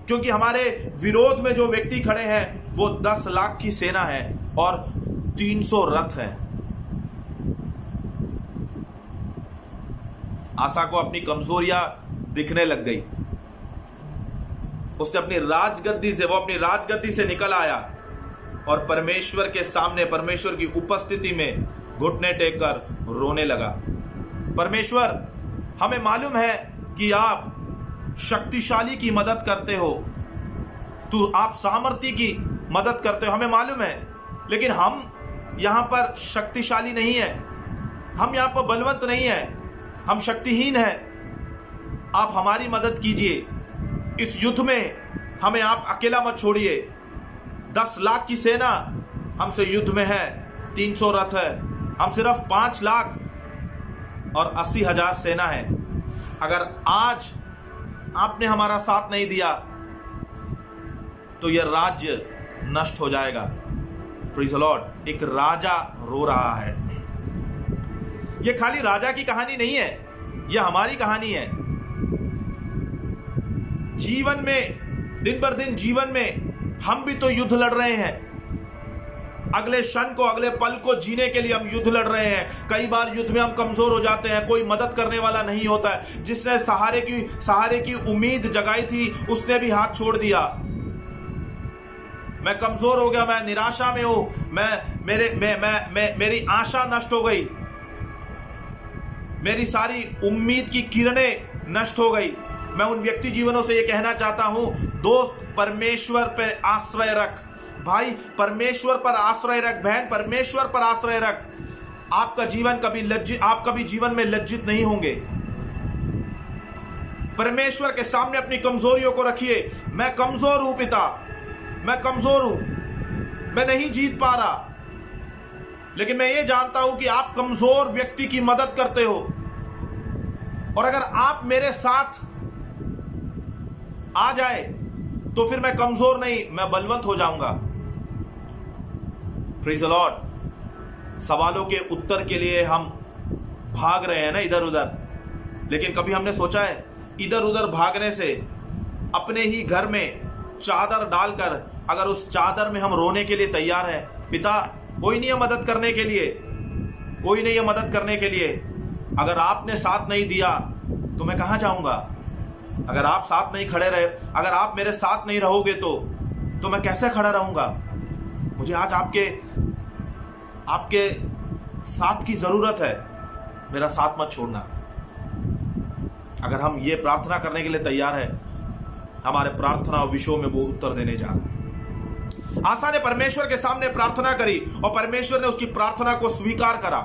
क्योंकि हमारे विरोध में जो व्यक्ति खड़े हैं वो 10 लाख की सेना है और 300 रथ है। आसा को अपनी कमजोरियां दिखने लग गई। उसने अपनी राजगद्दी से निकल आया और परमेश्वर के सामने, परमेश्वर की उपस्थिति में घुटने टेक कर रोने लगा। परमेश्वर, हमें मालूम है कि आप शक्तिशाली की मदद करते हो, आप सामर्थ्य की मदद करते हो, हमें मालूम है, लेकिन हम यहां पर शक्तिशाली नहीं है, हम यहां पर बलवंत नहीं है, हम शक्तिहीन हैं। आप हमारी मदद कीजिए, इस युद्ध में हमें आप अकेला मत छोड़िए। 10 लाख की सेना हमसे युद्ध में है, 300 रथ है, हम सिर्फ 5 लाख और 80,000 सेना है। अगर आज आपने हमारा साथ नहीं दिया तो यह राज्य नष्ट हो जाएगा। Praise the Lord. एक राजा रो रहा है। यह खाली राजा की कहानी नहीं है, यह हमारी कहानी है। जीवन में, दिन पर दिन जीवन में हम भी तो युद्ध लड़ रहे हैं। अगले क्षण को, अगले पल को जीने के लिए हम युद्ध लड़ रहे हैं। कई बार युद्ध में हम कमजोर हो जाते हैं, कोई मदद करने वाला नहीं होता है। जिसने सहारे की उम्मीद जगाई थी, उसने भी हाथ छोड़ दिया। मैं कमजोर हो गया, मैं निराशा में हूं, मेरी आशा नष्ट हो गई, मेरी सारी उम्मीद की किरणें नष्ट हो गई। मैं उन व्यक्ति जीवनों से यह कहना चाहता हूं, दोस्त, परमेश्वर पर आश्रय रख। भाई, परमेश्वर पर आश्रय रख। बहन, परमेश्वर पर आश्रय रख। आप कभी जीवन में लज्जित नहीं होंगे। परमेश्वर के सामने अपनी कमजोरियों को रखिए। मैं कमजोर हूं पिता, मैं कमजोर हूं, मैं नहीं जीत पा रहा, लेकिन मैं ये जानता हूं कि आप कमजोर व्यक्ति की मदद करते हो, और अगर आप मेरे साथ आ जाए तो फिर मैं कमजोर नहीं, मैं बलवंत हो जाऊंगा। Praise the Lord. सवालों के उत्तर के लिए हम भाग रहे हैं ना इधर उधर, लेकिन कभी हमने सोचा है इधर उधर भागने से अपने ही घर में चादर डालकर, अगर उस चादर में हम रोने के लिए तैयार हैं, पिता कोई नहीं है मदद करने के लिए, कोई नहीं है मदद करने के लिए, अगर आपने साथ नहीं दिया तो मैं कहां जाऊंगा? अगर आप साथ नहीं खड़े रहे, अगर आप मेरे साथ नहीं रहोगे तो मैं कैसे खड़ा रहूंगा? मुझे आज आपके साथ की जरूरत है, मेरा साथ मत छोड़ना। अगर हम ये प्रार्थना करने के लिए तैयार हैं, हमारे प्रार्थना विषयों में वो उत्तर देने जा रहा है। आसा ने परमेश्वर के सामने प्रार्थना करी और परमेश्वर ने उसकी प्रार्थना को स्वीकार करा।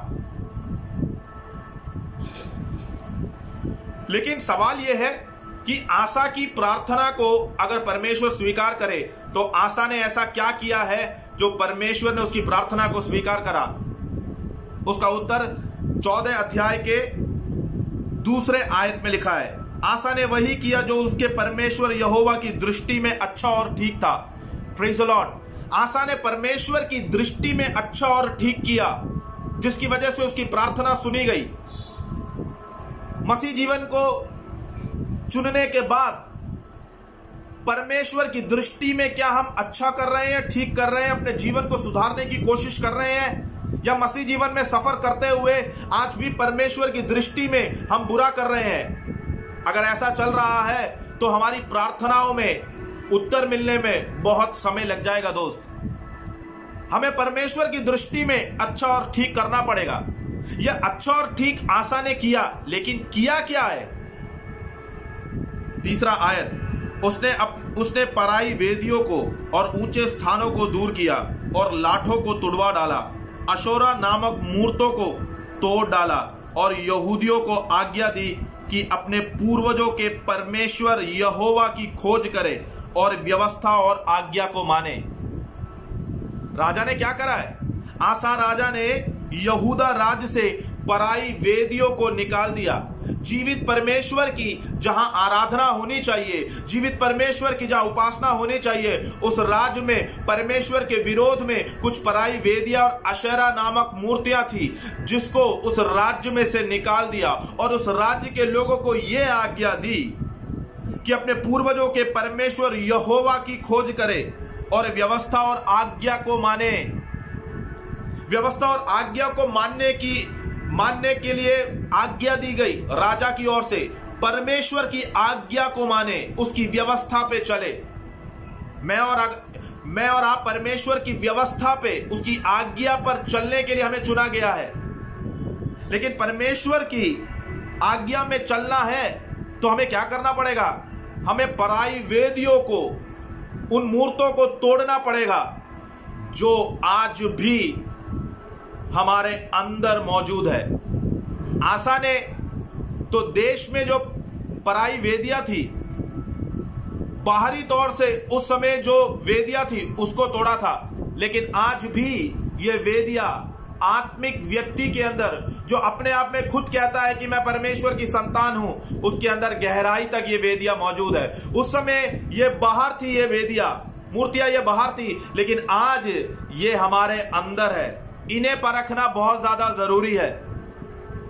लेकिन सवाल यह है कि आसा की प्रार्थना को अगर परमेश्वर स्वीकार करे तो आसा ने ऐसा क्या किया है जो परमेश्वर ने उसकी प्रार्थना को स्वीकार करा? उसका उत्तर 14 अध्याय के 2 आयत में लिखा है। आसा ने वही किया जो उसके परमेश्वर यहोवा की दृष्टि में अच्छा और ठीक था। Praise the Lord. आसा ने परमेश्वर की दृष्टि में अच्छा और ठीक किया, जिसकी वजह से उसकी प्रार्थना सुनी गई। मसीह जीवन को चुनने के बाद परमेश्वर की दृष्टि में क्या हम अच्छा कर रहे हैं, ठीक कर रहे हैं, अपने जीवन को सुधारने की कोशिश कर रहे हैं, या मसीह जीवन में सफर करते हुए आज भी परमेश्वर की दृष्टि में हम बुरा कर रहे हैं? अगर ऐसा चल रहा है तो हमारी प्रार्थनाओं में उत्तर मिलने में बहुत समय लग जाएगा दोस्त। हमें परमेश्वर की दृष्टि में अच्छा और ठीक करना पड़ेगा। यह अच्छा और ठीक आसा ने किया, लेकिन किया क्या है? तीसरा आयत, उसने पराई वेदियों को और ऊंचे स्थानों को दूर किया और लाठों को तुड़वा डाला, अशोरा नामक मूर्तों को तोड़ डाला और यहूदियों को आज्ञा दी कि अपने पूर्वजों के परमेश्वर यहोवा की खोज करे और व्यवस्था और आज्ञा को माने। राजा ने क्या करा है? आसा राजा ने यहूदा राज्य से पराई वेदियों को निकाल दिया। जीवित परमेश्वर की जहां आराधना होनी चाहिए, जीवित परमेश्वर की जहां उपासना होनी चाहिए, उस राज्य में परमेश्वर के विरोध में कुछ पराई वेदियां और अशेरा नामक मूर्तियां थी, जिसको उस राज्य में से निकाल दिया और उस राज्य के लोगों को यह आज्ञा दी कि अपने पूर्वजों के परमेश्वर यहोवा की खोज करे और व्यवस्था और आज्ञा को माने। व्यवस्था और आज्ञा को मानने के लिए आज्ञा दी गई राजा की ओर से। परमेश्वर की आज्ञा को माने, उसकी व्यवस्था पे चले। मैं और आप परमेश्वर की व्यवस्था पे, उसकी आज्ञा पर चलने के लिए हमें चुना गया है। लेकिन परमेश्वर की आज्ञा में चलना है तो हमें क्या करना पड़ेगा? हमें पराई वेदियों को, उन मूर्तों को तोड़ना पड़ेगा जो आज भी हमारे अंदर मौजूद है। आसा ने तो देश में जो पराई वेदियां थी, बाहरी तौर से उस समय जो वेदियां थी उसको तोड़ा था, लेकिन आज भी ये वेदियां आत्मिक व्यक्ति के अंदर, जो अपने आप में खुद कहता है कि मैं परमेश्वर की संतान हूं, उसके अंदर गहराई तक ये वेदियां मौजूद है। उस समय ये बाहर थी, ये वेदियां, मूर्तियां ये बाहर थी, लेकिन आज ये हमारे अंदर है। इन्हें परखना बहुत ज्यादा जरूरी है।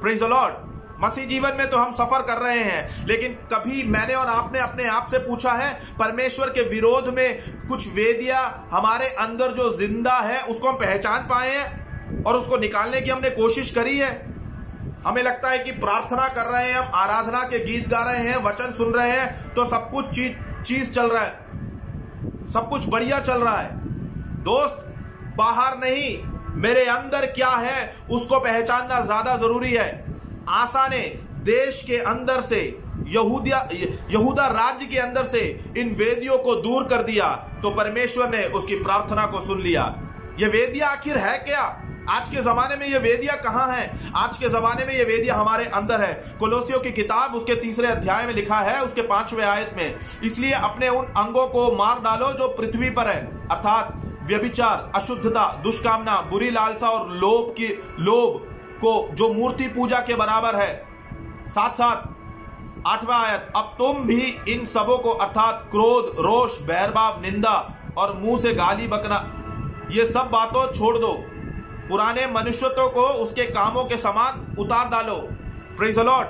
Praise the Lord. मसीह जीवन में तो हम सफर कर रहे हैं, लेकिन कभी मैंने और आपने अपने आप से पूछा है, परमेश्वर के विरोध में कुछ वेदियां हमारे अंदर जो जिंदा है उसको हम पहचान पाए हैं और उसको निकालने की हमने कोशिश करी है? हमें लगता है कि प्रार्थना कर रहे हैं, हम आराधना के गीत गा रहे हैं, वचन सुन रहे हैं, तो सब कुछ चीज चल रहा है, सब कुछ बढ़िया चल रहा है। दोस्त, बाहर नहीं, मेरे अंदर क्या है उसको पहचानना ज्यादा जरूरी है। आसा ने देश के अंदर से, यहूदा राज्य के अंदर से इन वेदियों को दूर कर दिया, तो परमेश्वर ने उसकी प्रार्थना को सुन लिया। ये वेदियां आखिर है क्या? आज के जमाने में ये वेदियां कहां हैं? आज के जमाने में ये वेदियां हमारे अंदर है। कोलोसियों की किताब उसके 3 अध्याय में लिखा है, उसके 5वें आयत में, इसलिए अपने उन अंगों को मार डालो जो पृथ्वी पर है, अर्थात व्यभिचार, अशुद्धता, दुष्कामना, बुरी लालसा और लोभ को जो मूर्ति पूजा के बराबर है। साथ साथ 8वां आयत, अब तुम भी इन सबों को, अर्थात क्रोध, रोष, बैरभाव, निंदा और मुंह से गाली बकना, ये सब बातों छोड़ दो। पुराने मनुष्यत्व को उसके कामों के समान उतार डालो। Praise the Lord.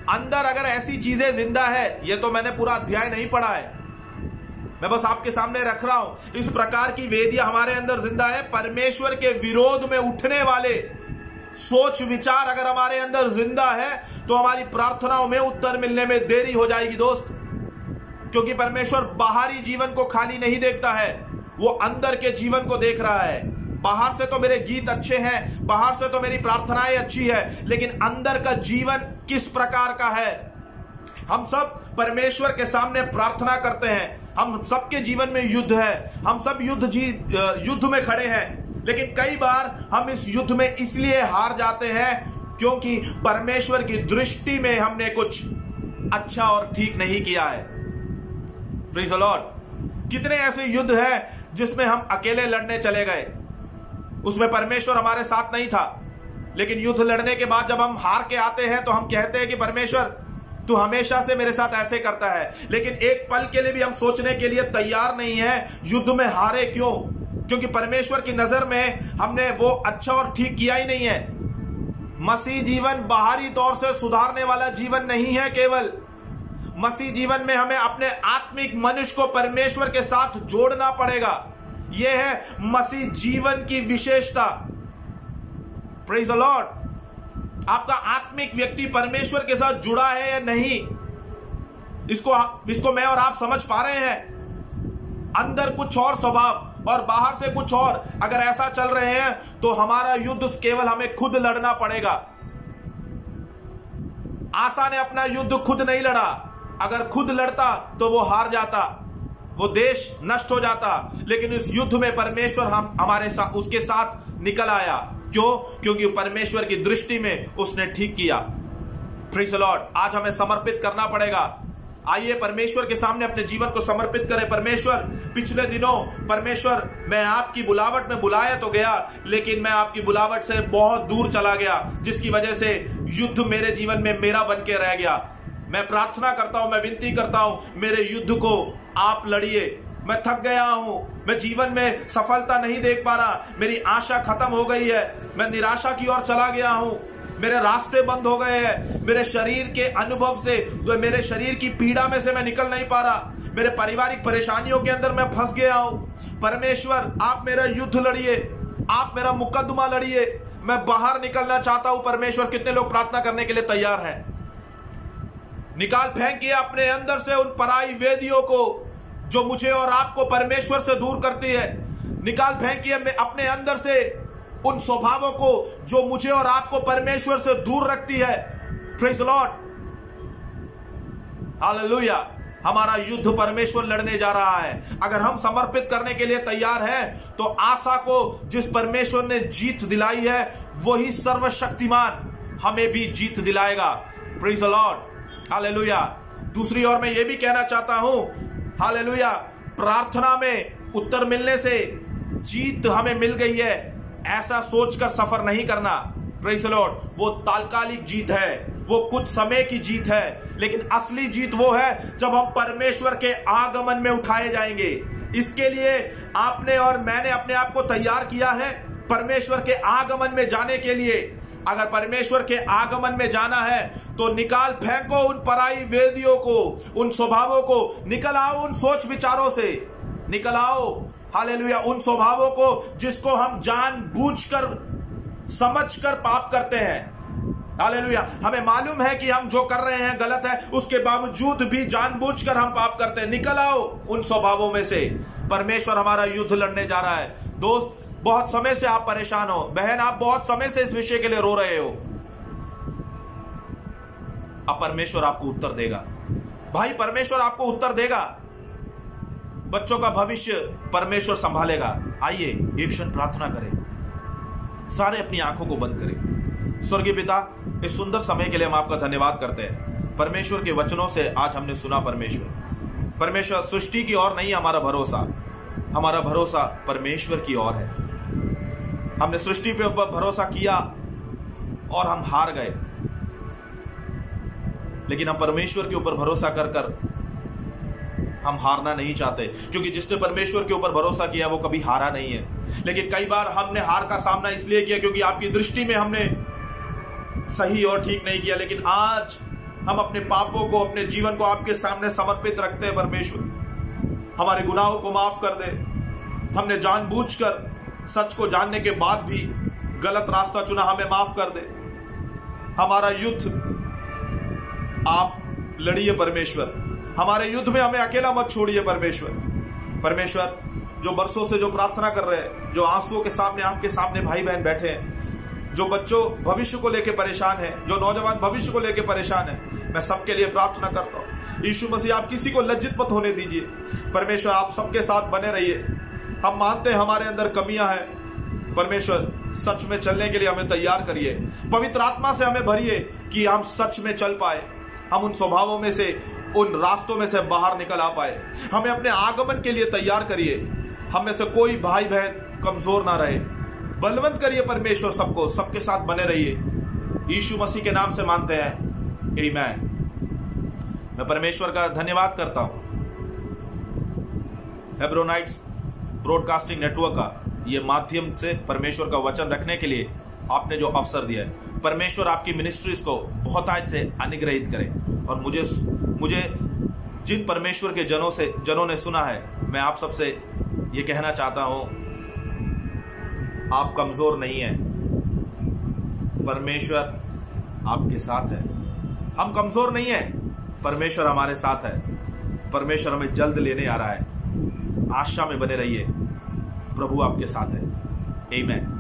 अंदर अगर ऐसी चीजें जिंदा है, ये तो मैंने पूरा अध्याय नहीं पढ़ा है, मैं बस आपके सामने रख रहा हूं। इस प्रकार की वेदियां हमारे अंदर जिंदा है। परमेश्वर के विरोध में उठने वाले सोच विचार अगर हमारे अंदर जिंदा है, तो हमारी प्रार्थनाओं में उत्तर मिलने में देरी हो जाएगी दोस्त, क्योंकि परमेश्वर बाहरी जीवन को खाली नहीं देखता है, वो अंदर के जीवन को देख रहा है। बाहर से तो मेरे गीत अच्छे हैं, बाहर से तो मेरी प्रार्थनाएं अच्छी है, लेकिन अंदर का जीवन किस प्रकार का है? हम सब परमेश्वर के सामने प्रार्थना करते हैं, हम सबके जीवन में युद्ध है, हम सब युद्ध में खड़े हैं, लेकिन कई बार हम इस युद्ध में इसलिए हार जाते हैं क्योंकि परमेश्वर की दृष्टि में हमने कुछ अच्छा और ठीक नहीं किया है। Praise the Lord. कितने ऐसे युद्ध हैं जिसमें हम अकेले लड़ने चले गए, उसमें परमेश्वर हमारे साथ नहीं था, लेकिन युद्ध लड़ने के बाद जब हम हार के आते हैं तो हम कहते हैं कि परमेश्वर तू हमेशा से मेरे साथ ऐसे करता है, लेकिन एक पल के लिए भी हम सोचने के लिए तैयार नहीं है युद्ध में हारे क्यों? क्योंकि परमेश्वर की नजर में हमने वो अच्छा और ठीक किया ही नहीं है। मसीह जीवन बाहरी तौर से सुधारने वाला जीवन नहीं है। केवल मसीह जीवन में हमें अपने आत्मिक मनुष्य को परमेश्वर के साथ जोड़ना पड़ेगा। यह है मसीह जीवन की विशेषता। Praise the Lord. आपका आत्मिक व्यक्ति परमेश्वर के साथ जुड़ा है या नहीं, इसको मैं और आप समझ पा रहे हैं। अंदर कुछ और स्वभाव और बाहर से कुछ और अगर ऐसा चल रहे हैं तो हमारा युद्ध केवल हमें खुद लड़ना पड़ेगा। आसा ने अपना युद्ध खुद नहीं लड़ा, अगर खुद लड़ता तो वो हार जाता, वो देश नष्ट हो जाता। लेकिन इस युद्ध में परमेश्वर हमारे साथ उसके साथ निकल आया। क्यों? क्योंकि परमेश्वर की दृष्टि में उसने ठीक किया। Praise the Lord. आज हमें समर्पित करना पड़ेगा। आइए परमेश्वर के सामने अपने जीवन को समर्पित करें। परमेश्वर, पिछले दिनों परमेश्वर, मैं आपकी बुलावट में बुलाया तो गया, लेकिन मैं आपकी बुलावट से बहुत दूर चला गया, जिसकी वजह से युद्ध मेरे जीवन में मेरा बन के रह गया। मैं प्रार्थना करता हूं, मैं विनती करता हूं, मेरे युद्ध को आप लड़िए। मैं थक गया हूं, मैं जीवन में सफलता नहीं देख पा रहा, मेरी आशा खत्म हो गई है, मैं निराशा की ओर चला गया हूं, मेरे रास्ते बंद हो गए हैं, मेरे शरीर के अनुभव से, तो मेरे शरीर की पीड़ा में से मैं निकल नहीं पा रहा, मेरे पारिवारिक परेशानियों के अंदर मैं फंस गया हूं। परमेश्वर, आप मेरा युद्ध लड़िए, आप मेरा मुकदमा लड़िए, मैं बाहर निकलना चाहता हूं। परमेश्वर, कितने लोग प्रार्थना करने के लिए तैयार हैं? निकाल फेंकिए अपने अंदर से उन पराई वेदियों को जो मुझे और आपको परमेश्वर से दूर करती है। निकाल फेंकिए अपने अंदर से उन स्वभावों को जो मुझे और आपको परमेश्वर से दूर रखती है। Praise the Lord, hallelujah. हमारा युद्ध परमेश्वर लड़ने जा रहा है। अगर हम समर्पित करने के लिए तैयार हैं तो आशा को जिस परमेश्वर ने जीत दिलाई है वही सर्वशक्तिमान हमें भी जीत दिलाएगा। Praise the Lord, hallelujah. दूसरी ओर मैं ये भी कहना चाहता हूं, हालेलुया, प्रार्थना में उत्तर मिलने से जीत हमें मिल गई है ऐसा सोचकर सफर नहीं करना। प्रेज़ द लॉर्ड, वो तात्कालिक जीत है, वो कुछ समय की जीत है, लेकिन असली जीत वो है जब हम परमेश्वर के आगमन में उठाए जाएंगे। इसके लिए आपने और मैंने अपने आप को तैयार किया है परमेश्वर के आगमन में जाने के लिए। अगर परमेश्वर के आगमन में जाना है तो निकाल फेंको उन पराई वेदियों को, उन स्वभावों को, निकल आओ उन सोच विचारों से, निकल आओ, हालेलुया, उन स्वभावों को जिसको हम जानबूझकर समझकर पाप करते हैं। हालेलुया। हमें मालूम है कि हम जो कर रहे हैं गलत है, उसके बावजूद भी जानबूझकर हम पाप करते हैं। निकल आओ उन स्वभावों में से। परमेश्वर हमारा युद्ध लड़ने जा रहा है। दोस्त, बहुत समय से आप परेशान हो, बहन आप बहुत समय से इस विषय के लिए रो रहे हो, अब परमेश्वर आपको उत्तर देगा। भाई, परमेश्वर आपको उत्तर देगा। बच्चों का भविष्य परमेश्वर संभालेगा। आइए एक क्षण प्रार्थना करें, सारे अपनी आंखों को बंद करें। स्वर्गीय पिता, इस सुंदर समय के लिए हम आपका धन्यवाद करते हैं। परमेश्वर के वचनों से आज हमने सुना परमेश्वर सृष्टि की ओर नहीं हमारा भरोसा परमेश्वर की ओर है। हमने सृष्टि पे ऊपर भरोसा किया और हम हार गए, लेकिन हम परमेश्वर के ऊपर भरोसा कर हम हारना नहीं चाहते, क्योंकि जिसने परमेश्वर के ऊपर भरोसा किया वो कभी हारा नहीं है। लेकिन कई बार हमने हार का सामना इसलिए किया क्योंकि आपकी दृष्टि में हमने सही और ठीक नहीं किया। लेकिन आज हम अपने पापों को, अपने जीवन को आपके सामने समर्पित रखते हैं। परमेश्वर, हमारे गुनाहों को माफ कर दे। हमने जानबूझकर सच को जानने के बाद भी गलत रास्ता चुना, हमें माफ कर दे। हमारा युद्ध आप लड़िए परमेश्वर, हमारे युद्ध में हमें अकेला मत छोड़िए परमेश्वर, जो बरसों से जो प्रार्थना कर रहे हैं, जो आंसुओं के सामने आपके सामने भाई बहन बैठे हैं, जो बच्चों भविष्य को लेकर परेशान हैं, जो नौजवान भविष्य को लेकर परेशान हैं, मैं सबके लिए प्रार्थना करता हूँ। यीशु मसीह, आप किसी को लज्जित मत होने दीजिए। परमेश्वर, आप सबके साथ बने रहिए। हम मानते हैं हमारे अंदर कमियां हैं। परमेश्वर, सच में चलने के लिए हमें तैयार करिए। पवित्र आत्मा से हमें भरिए कि हम सच में चल पाए, हम उन स्वभावों में से, उन रास्तों में से बाहर निकल आ पाए। हमें अपने आगमन के लिए तैयार करिए। हम में से कोई भाई बहन कमजोर ना रहे। बलवंत करिए परमेश्वर सबको, सबके साथ बने रहिए। यीशु मसीह के नाम से मानते हैं, आमीन। मैं परमेश्वर का धन्यवाद करता हूं हेब्रोनाइट्स ब्रॉडकास्टिंग नेटवर्क का ये माध्यम से परमेश्वर का वचन रखने के लिए आपने जो अवसर दिया है। परमेश्वर आपकी मिनिस्ट्रीज को बहुत आज से अनुग्रहित करे। और मुझे जिन परमेश्वर के जनों ने सुना है, मैं आप सबसे ये कहना चाहता हूं, आप कमजोर नहीं हैं, परमेश्वर आपके साथ है। हम कमजोर नहीं हैं, परमेश्वर हमारे साथ है। परमेश्वर हमें जल्द लेने आ रहा है। आशा में बने रहिए, प्रभु आपके साथ है। आमीन।